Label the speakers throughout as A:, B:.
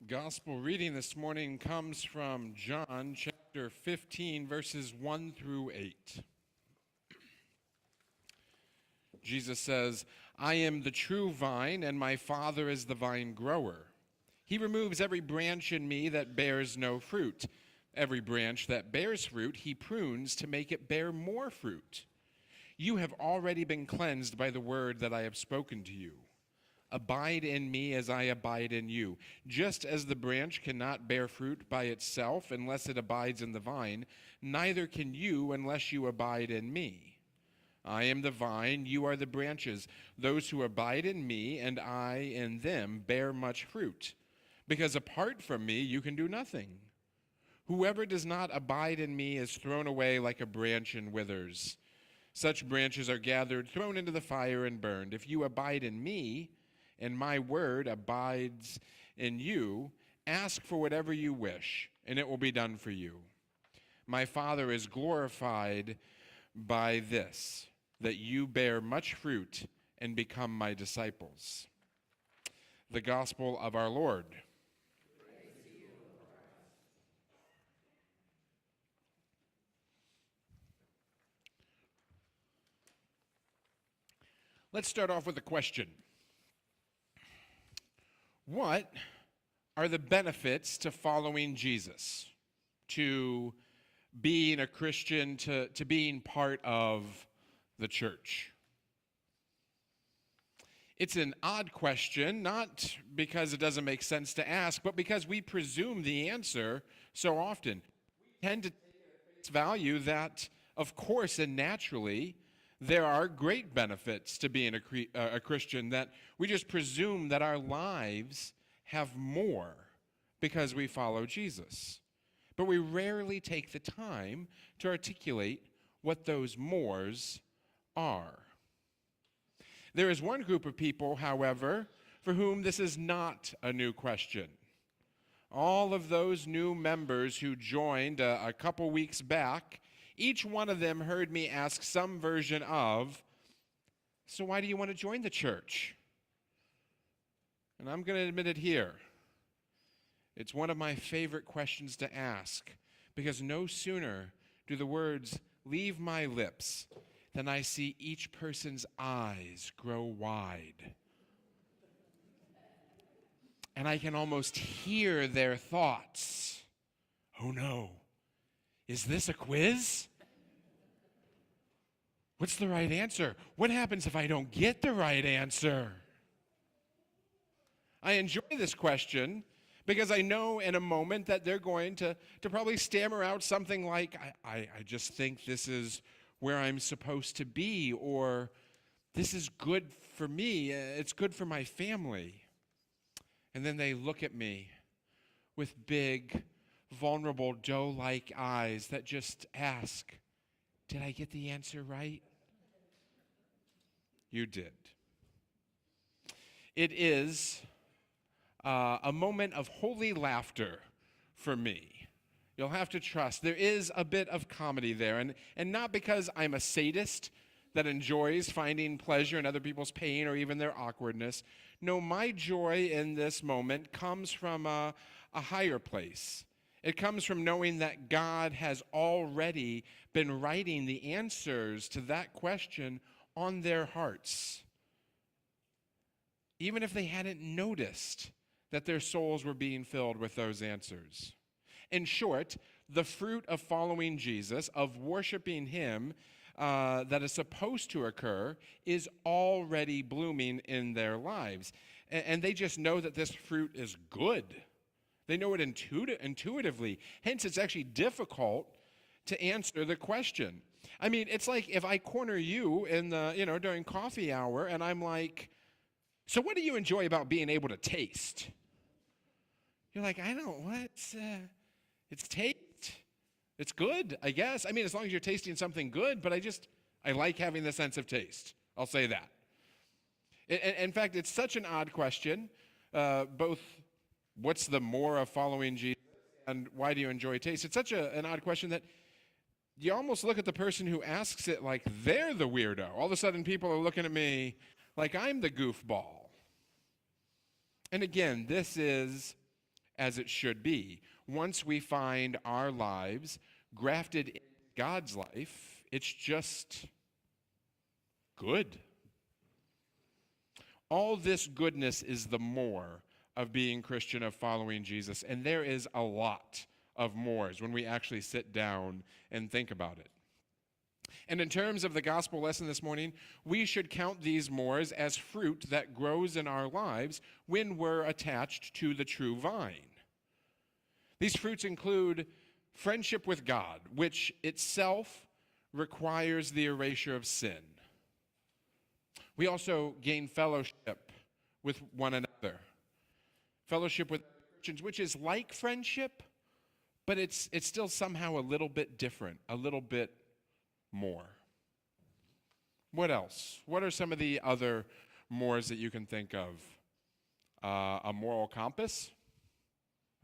A: Gospel reading this morning comes from John chapter 15, verses 1 through 8. Jesus says, "I am the true vine, and my Father is the vine grower. He removes every branch in me that bears no fruit. Every branch that bears fruit, he prunes to make it bear more fruit. You have already been cleansed by the word that I have spoken to you. Abide in me as I abide in you. Just as the branch cannot bear fruit by itself unless it abides in the vine, neither can you unless you abide in me. I am the vine, you are the branches. Those who abide in me and I in them bear much fruit, because apart from me you can do nothing. Whoever does not abide in me is thrown away like a branch and withers. Such branches are gathered, thrown into the fire, and burned. If you abide in me, and my word abides in you, ask for whatever you wish, and it will be done for you. My Father is glorified by this, that you bear much fruit and become my disciples." The Gospel of our Lord.
B: Praise to you, Lord Christ.
A: Let's start off with a question. What are the benefits to following Jesus, to being a Christian, to being part of the church? It's an odd question, not because it doesn't make sense to ask, but because we presume the answer so often. We tend to take at face value that, of course and naturally, there are great benefits to being a Christian, that we just presume that our lives have more because we follow Jesus. But we rarely take the time to articulate what those mores are. There is one group of people, however, for whom this is not a new question. All of those new members who joined a couple weeks back, each one of them heard me ask some version of, "So why do you want to join the church?" And I'm going to admit it here. It's one of my favorite questions to ask, because no sooner do the words leave my lips than I see each person's eyes grow wide. And I can almost hear their thoughts. "Oh no. Is this a quiz? What's the right answer? What happens if I don't get the right answer?" I enjoy this question because I know in a moment that they're going to probably stammer out something like, I just think this is where I'm supposed to be, or this is good for me, it's good for my family. And then they look at me with big, vulnerable, doe-like eyes that just ask, "Did I get the answer right?" You did. It is a moment of holy laughter for me. You'll have to trust. There is a bit of comedy there, and not because I'm a sadist that enjoys finding pleasure in other people's pain or even their awkwardness. No, my joy in this moment comes from a higher place. It comes from knowing that God has already been writing the answers to that question on their hearts, even if they hadn't noticed that their souls were being filled with those answers. In short, the fruit of following Jesus, of worshiping him, that is supposed to occur, is already blooming in their lives. And they just know that this fruit is good. They know it intuitively. Hence, it's actually difficult to answer the question. I mean, it's like if I corner you in the, during coffee hour, and I'm like, "So what do you enjoy about being able to taste?" You're like, "I don't, what? It's taste. It's good, I guess. I mean, as long as you're tasting something good, but I like having the sense of taste. I'll say that." In fact, it's such an odd question, both what's the more of following Jesus and why do you enjoy taste? It's such an odd question that you almost look at the person who asks it like they're the weirdo. All of a sudden, people are looking at me like I'm the goofball. And again, this is as it should be. Once we find our lives grafted in God's life, it's just good. All this goodness is the more of being Christian, of following Jesus, and there is a lot of mores when we actually sit down and think about it. And in terms of the gospel lesson this morning, we should count these mores as fruit that grows in our lives when we're attached to the true vine. These fruits include friendship with God, which itself requires the erasure of sin. We also gain fellowship with one another. Fellowship with Christians, which is like friendship, but it's still somehow a little bit different, a little bit more. What else? What are some of the other mores that you can think of? A moral compass?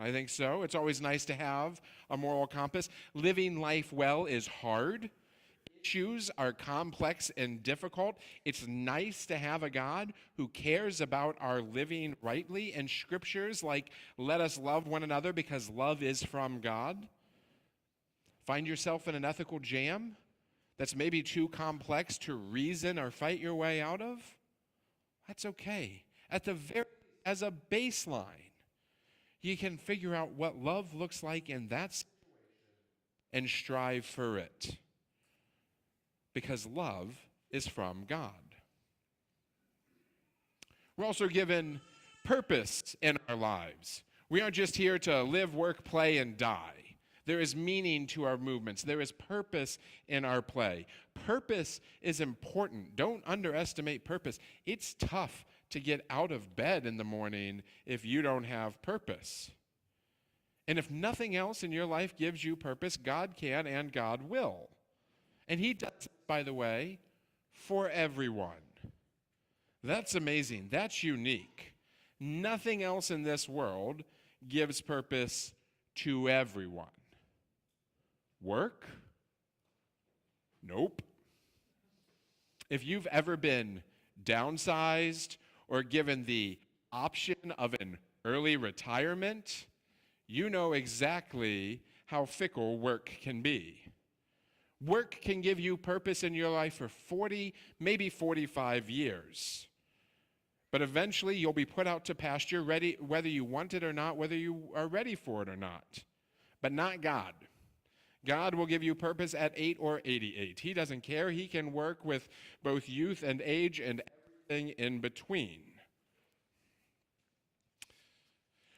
A: I think so. It's always nice to have a moral compass. Living life well is hard. Issues are complex and difficult. It's nice to have a God who cares about our living rightly, and scriptures like, let us love one another because love is from God. Find yourself in an ethical jam that's maybe too complex to reason or fight your way out of? That's okay. As a baseline, you can figure out what love looks like in that situation and strive for it. Because love is from God. We're also given purpose in our lives. We aren't just here to live, work, play, and die. There is meaning to our movements. There is purpose in our play. Purpose is important. Don't underestimate purpose. It's tough to get out of bed in the morning if you don't have purpose. And if nothing else in your life gives you purpose, God can and God will. And he does it, by the way, for everyone. That's amazing. That's unique. Nothing else in this world gives purpose to everyone. Work? Nope. If you've ever been downsized or given the option of an early retirement, you know exactly how fickle work can be. Work can give you purpose in your life for 40, maybe 45 years. But eventually you'll be put out to pasture, ready, whether you want it or not, whether you are ready for it or not. But not God. God will give you purpose at 8 or 88. He doesn't care. He can work with both youth and age and everything in between.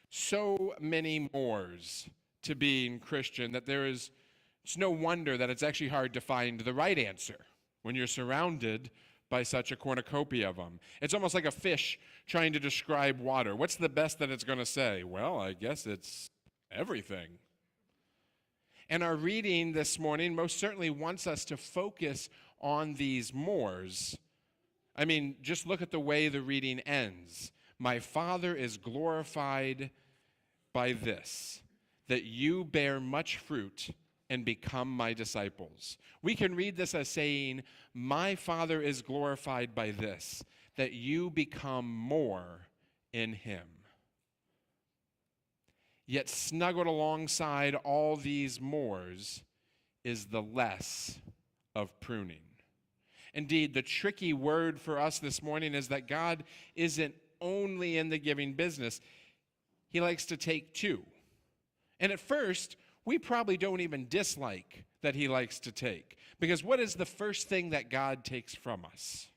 A: So many mores to being Christian that it's no wonder that it's actually hard to find the right answer when you're surrounded by such a cornucopia of them. It's almost like a fish trying to describe water. What's the best that it's going to say? Well, I guess it's everything. And our reading this morning most certainly wants us to focus on these mores. I mean, just look at the way the reading ends. My Father is glorified by this, that you bear much fruit and become my disciples. We can read this as saying, my Father is glorified by this, that you become more in him. Yet snuggled alongside all these mores is the less of pruning. Indeed, the tricky word for us this morning is that God isn't only in the giving business. He likes to take too. And at first, we probably don't even dislike that he likes to take. Because what is the first thing that God takes from us?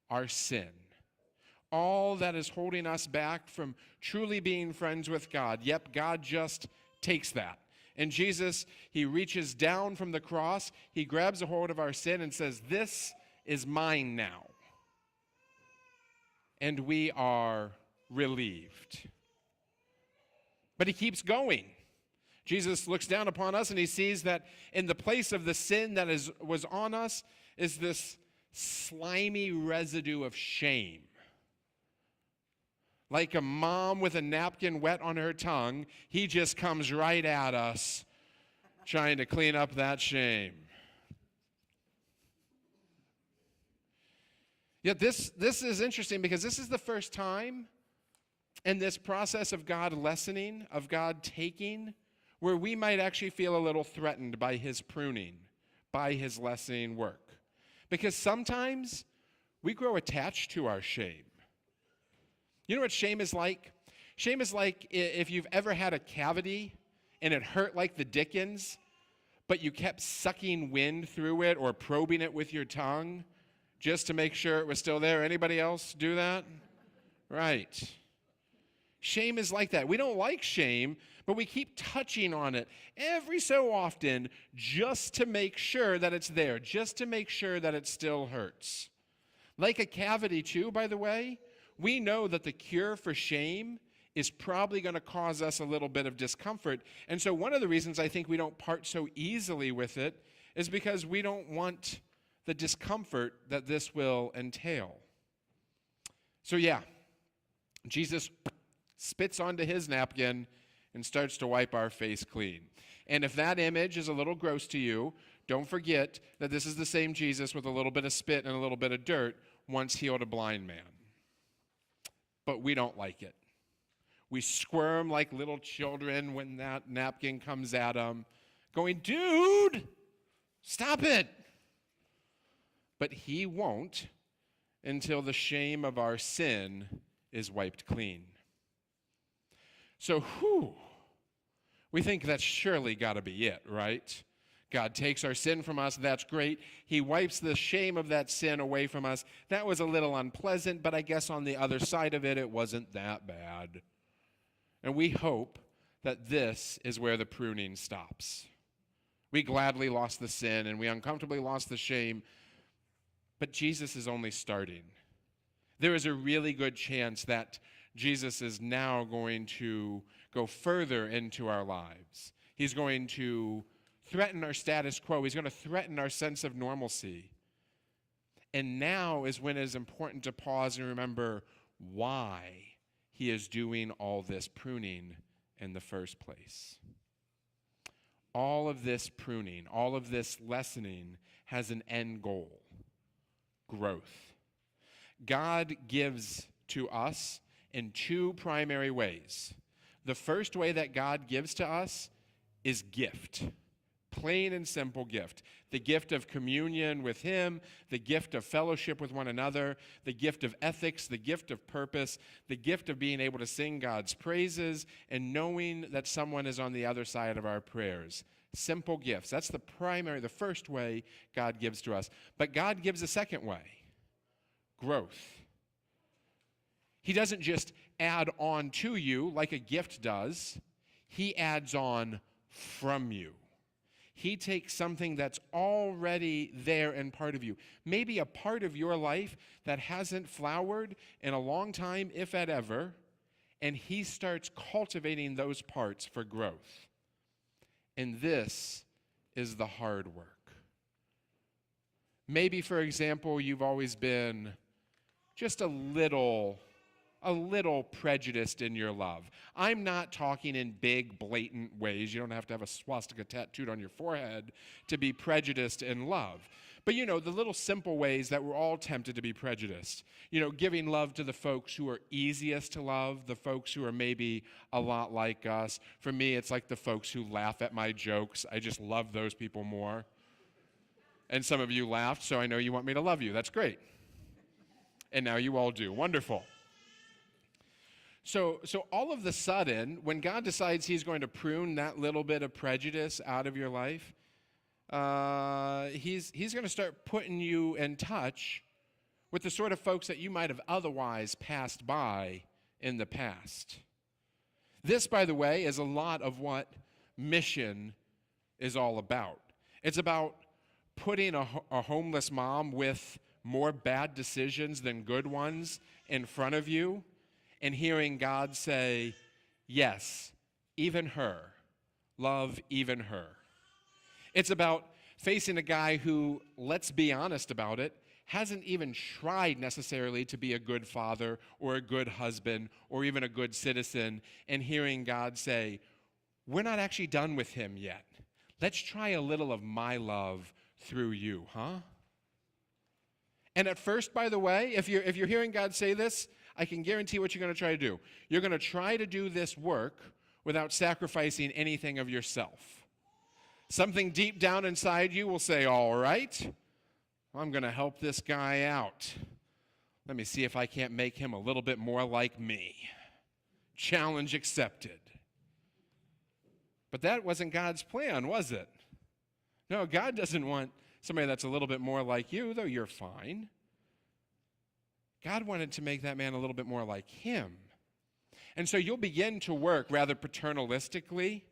A: Our sin. All that is holding us back from truly being friends with God. Yep, God just takes that. And Jesus, he reaches down from the cross, he grabs a hold of our sin and says, this is mine now. And we are relieved. But he keeps going. Jesus looks down upon us and he sees that in the place of the sin that was on us is this slimy residue of shame. Like a mom with a napkin wet on her tongue, he just comes right at us trying to clean up that shame. Yet this is interesting because this is the first time And this process of God lessening, of God taking, where we might actually feel a little threatened by his pruning, by his lessening work. Because sometimes we grow attached to our shame. You know what shame is like? Shame is like if you've ever had a cavity and it hurt like the dickens, but you kept sucking wind through it or probing it with your tongue just to make sure it was still there. Anybody else do that? Right. Shame is like that. We don't like shame, but we keep touching on it every so often just to make sure that it's there, just to make sure that it still hurts. Like a cavity, too, by the way, we know that the cure for shame is probably going to cause us a little bit of discomfort. And so one of the reasons I think we don't part so easily with it is because we don't want the discomfort that this will entail. So yeah, Jesus spits onto his napkin and starts to wipe our face clean. And if that image is a little gross to you, don't forget that this is the same Jesus with a little bit of spit and a little bit of dirt once healed a blind man. But we don't like it. We squirm like little children when that napkin comes at them, going, dude, stop it. But he won't until the shame of our sin is wiped clean. So, we think that's surely got to be it, right? God takes our sin from us, that's great. He wipes the shame of that sin away from us. That was a little unpleasant, but I guess on the other side of it, it wasn't that bad. And we hope that this is where the pruning stops. We gladly lost the sin and we uncomfortably lost the shame, but Jesus is only starting. There is a really good chance that Jesus is now going to go further into our lives. He's going to threaten our status quo. He's going to threaten our sense of normalcy. And now is when it is important to pause and remember why he is doing all this pruning in the first place. All of this pruning, all of this lessening has an end goal: growth. God gives to us in two primary ways. The first way that God gives to us is gift. Plain and simple gift. The gift of communion with him, the gift of fellowship with one another, the gift of ethics, the gift of purpose, the gift of being able to sing God's praises and knowing that someone is on the other side of our prayers. Simple gifts. That's the first way God gives to us. But God gives a second way: growth. He doesn't just add on to you like a gift does. He adds on from you. He takes something that's already there and part of you, maybe a part of your life that hasn't flowered in a long time, if at ever, and he starts cultivating those parts for growth. And this is the hard work. Maybe, for example, you've always been just a little prejudiced in your love. I'm not talking in big, blatant ways. You don't have to have a swastika tattooed on your forehead to be prejudiced in love. But the little simple ways that we're all tempted to be prejudiced. Giving love to the folks who are easiest to love, the folks who are maybe a lot like us. For me, it's like the folks who laugh at my jokes. I just love those people more. And some of you laughed, so I know you want me to love you. That's great. And now you all do. Wonderful. So all of a sudden, when God decides he's going to prune that little bit of prejudice out of your life, he's going to start putting you in touch with the sort of folks that you might have otherwise passed by in the past. This, by the way, is a lot of what mission is all about. It's about putting a homeless mom with more bad decisions than good ones in front of you, and hearing God say, yes, even her, love even her. It's about facing a guy who, let's be honest about it, hasn't even tried necessarily to be a good father or a good husband or even a good citizen, and hearing God say, we're not actually done with him yet. Let's try a little of my love through you, huh? And at first, by the way, if you're hearing God say this, I can guarantee what you're going to try to do. You're going to try to do this work without sacrificing anything of yourself. Something deep down inside you will say, all right, I'm going to help this guy out. Let me see if I can't make him a little bit more like me. Challenge accepted. But that wasn't God's plan, was it? No, God doesn't want somebody that's a little bit more like you, though you're fine. God wanted to make that man a little bit more like him. And so you'll begin to work rather paternalistically,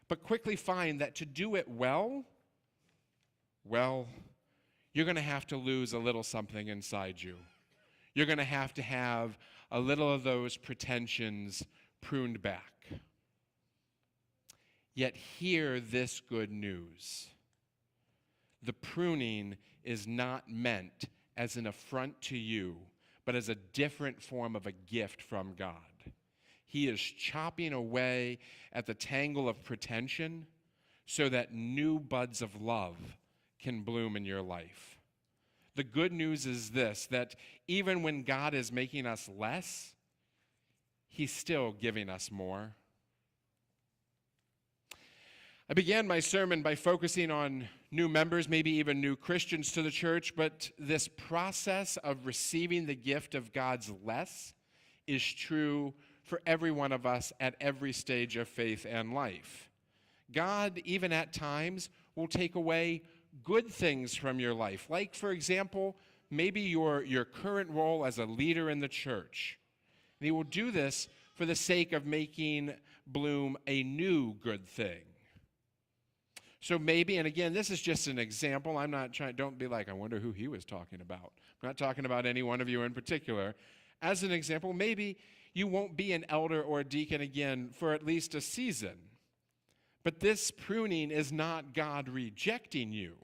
A: but quickly find that to do it well, you're going to have to lose a little something inside you. You're going to have a little of those pretensions pruned back. Yet hear this good news. The pruning is not meant as an affront to you, but as a different form of a gift from God. He is chopping away at the tangle of pretension so that new buds of love can bloom in your life. The good news is this, that even when God is making us less, he's still giving us more. I began my sermon by focusing on new members, maybe even new Christians to the church, but this process of receiving the gift of God's less is true for every one of us at every stage of faith and life. God, even at times, will take away good things from your life. Like, for example, maybe your current role as a leader in the church. And he will do this for the sake of making bloom a new good thing. So maybe, and again, this is just an example. I'm not trying, don't be like, I wonder who he was talking about. I'm not talking about any one of you in particular. As an example, maybe you won't be an elder or a deacon again for at least a season. But this pruning is not God rejecting you.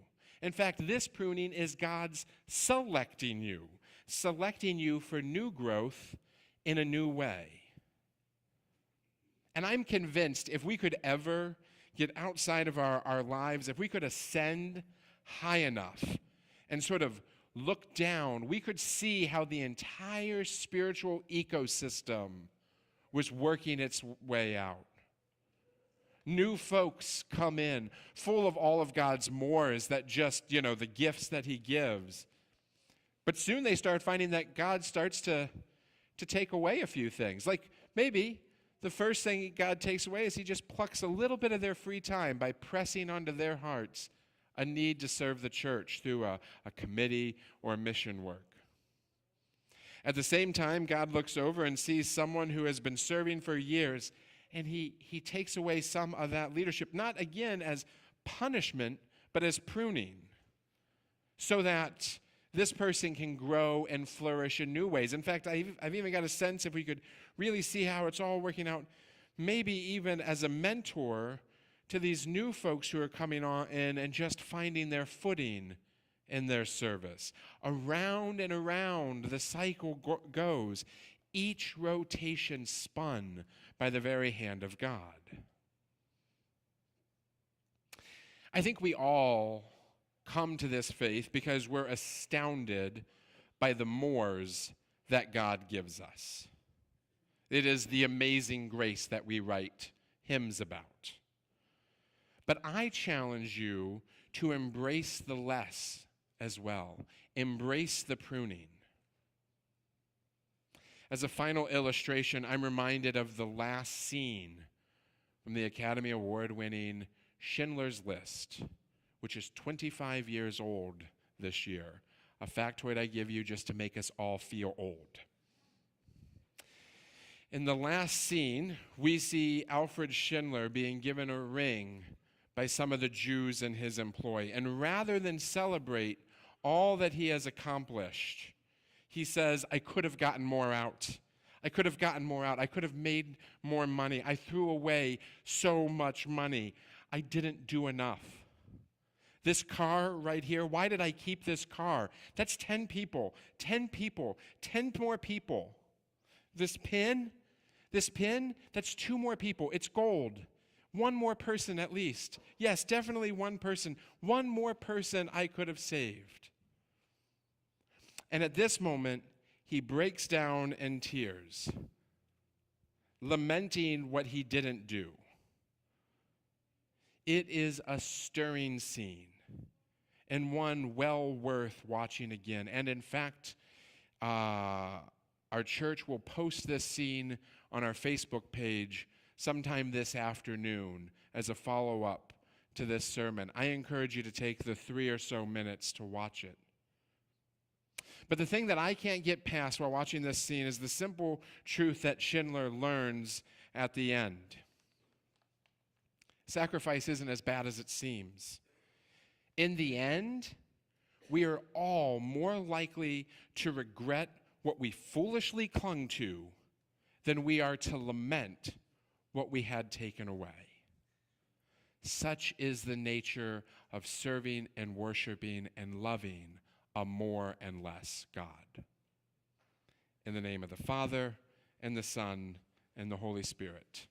A: In fact, this pruning is God's selecting you for new growth in a new way. And I'm convinced if we could ever get outside of our lives, if we could ascend high enough and sort of look down, we could see how the entire spiritual ecosystem was working its way out. New folks come in, full of all of God's mores, that just, the gifts that he gives. But soon they start finding that God starts to take away a few things. Like maybe the first thing God takes away is he just plucks a little bit of their free time by pressing onto their hearts a need to serve the church through a committee or mission work. At the same time, God looks over and sees someone who has been serving for years, and he takes away some of that leadership, not again as punishment, but as pruning, so that this person can grow and flourish in new ways. In fact, I've even got a sense, if we could really see how it's all working out, maybe even as a mentor to these new folks who are coming on in and just finding their footing in their service. Around and around the cycle goes, each rotation spun by the very hand of God. I think we all come to this faith because we're astounded by the mores that God gives us. It is the amazing grace that we write hymns about. But I challenge you to embrace the less as well. Embrace the pruning. As a final illustration, I'm reminded of the last scene from the Academy Award-winning Schindler's List, which is 25 years old this year. A factoid I give you just to make us all feel old. In the last scene, we see Alfred Schindler being given a ring by some of the Jews in his employ. And rather than celebrate all that he has accomplished, he says, I could have gotten more out. I could have gotten more out. I could have made more money. I threw away so much money. I didn't do enough. This car right here, why did I keep this car? That's 10 people, 10 more people. This pin, that's 2 more people. It's gold. 1 more person at least. Yes, definitely 1 person. 1 more person I could have saved. And at this moment, he breaks down in tears, lamenting what he didn't do. It is a stirring scene and one well worth watching again. And in fact, our church will post this scene on our Facebook page sometime this afternoon as a follow-up to this sermon. I encourage you to take the 3 or so minutes to watch it. But the thing that I can't get past while watching this scene is the simple truth that Schindler learns at the end. Sacrifice isn't as bad as it seems. In the end, we are all more likely to regret what we foolishly clung to than we are to lament what we had taken away. Such is the nature of serving and worshiping and loving a more and less God. In the name of the Father, and the Son, and the Holy Spirit.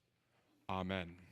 A: Amen.